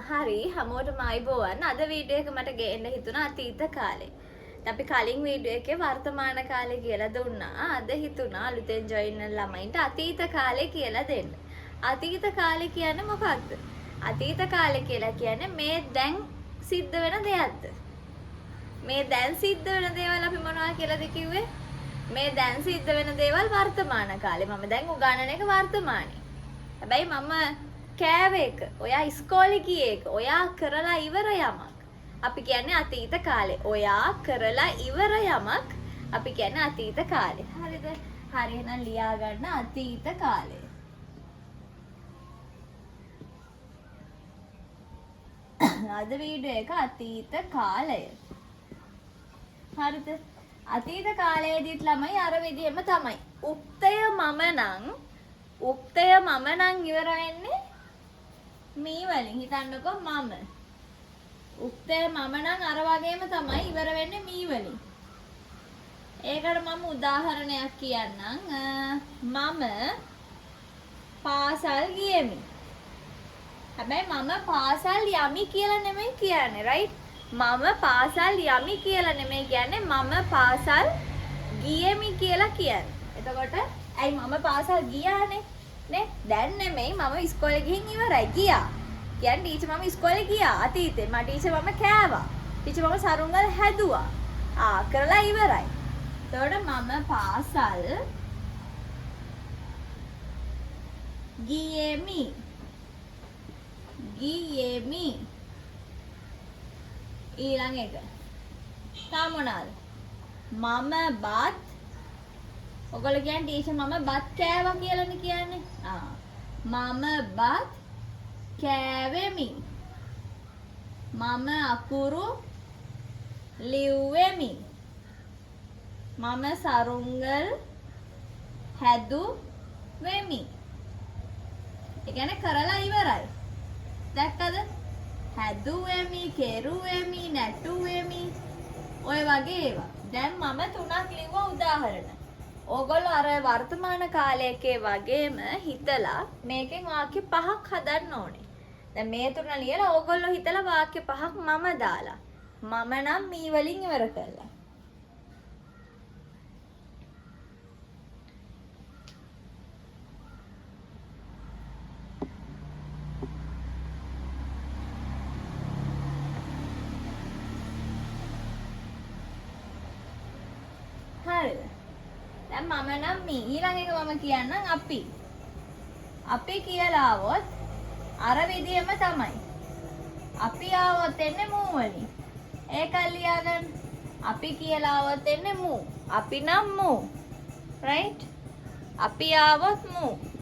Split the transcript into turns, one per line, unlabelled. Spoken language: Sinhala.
හරි හැමෝටම ආයිබෝවන්. අද වීඩියෝ එක මට ගේන්න හිතුණා අතීත කාලේ. අපි කලින් වීඩියෝ එකේ වර්තමාන කාලේ කියලා දුන්නා. අද හිතුණා අලුතෙන් ජොයින් වෙන ළමයින්ට අතීත කාලේ කියලා දෙන්න. අතීත කාලේ කියන්නේ මොකක්ද? අතීත කාලේ කියලා කියන්නේ මේ දැන් සිද්ධ වෙන දෙයක්ද? මේ දැන් සිද්ධ වෙන දේවල් අපි මොනවා කියලාද කිව්වේ? මේ දැන් සිද්ධ වෙන දේවල් වර්තමාන කාලේ. මම දැන් උගන්වන එක වර්තමානයේ. හැබැයි මම කෑවේ එක, ඔයා ඉස්කෝලේ ගියේ එක, ඔයා කරලා ඉවර යමක් අපි කියන්නේ අතීත කාලේ. ඔයා කරලා ඉවර යමක් අපි කියන්නේ අතීත කාලේ. හරිද? හරි එහෙනම් ලියා ගන්න අතීත කාලේ. අද වීඩියෝ එක අතීත කාලය. හරිද? අතීත කාලයේදීත් ළමයි අර විදිහම තමයි. උක්තය මම නම් ඉවර වෙන්නේ මේ වලින්. හිතන්නකෝ මම. උක්තය මම නම් අර වගේම තමයි ඉවර වෙන්නේ මේ වලින්. ඒකට මම උදාහරණයක් කියන්නම්. මම පාසල් ගියෙමි. හැබැයි මම පාසල් යමි කියලා නෙමෙයි කියන්නේ, right? මම පාසල් යමි කියලා නෙමෙයි කියන්නේ, මම පාසල් ගියෙමි කියලා කියන්නේ. එතකොට ඇයි මම පාසල් ගියානේ නේ? දැන් නෙමෙයි, මම ඉස්කෝලේ ගිහින් ඉවරයි. ගියා කියන්නේ ටීචර් මම ඉස්කෝලේ ගියා අතීතේ. මම ටීචර් මම කෑවා. ටීචර් මම සරුංගල් හැදුවා. කරලා ඉවරයි. එතකොට මම පාසල් ගියෙමි. ඊළඟ එක තා මොනවාද? මම බත්, ඔයගොල්ලෝ කියන්නේ ටීචර් මම බත් කෑවා කියලානේ කියන්නේ. මම බත් කෑවෙමි. මම අකුරු ලිව්වෙමි. මම සරුංගල් හැදුවෙමි. ඒ කියන්නේ කරලා ඉවරයි. දැක්කද? හැදුවෙමි, කෙරුවෙමි, නැටුවෙමි, ඔය වගේ ඒවා. දැන් මම තුනක් ලිව්වා උදාහරණ. ඕගොල්ලෝ අර වර්තමාන කාලයකේ වගේම හිතලා මේකෙන් වාක්‍ය 5ක් හදන්න ඕනේ. දැන් මේ තුන ලියලා ඕගොල්ලෝ හිතලා වාක්‍ය 5ක් මම දාලා. මම නම් මේ වලින් ඉවර කරලා. හරිද? දැන් මම නම් මේ ඊළඟ එක මම කියන්නම් අපි. අපි කියලා આવොත් අර විදියම තමයි. අපි આવොත් එන්නේ මූ වලින්. ඒක ලියා ගන්න. අපි කියලා આવොත් එන්නේ මූ. අපි නම් මූ. right? අපි આવොත් මූ.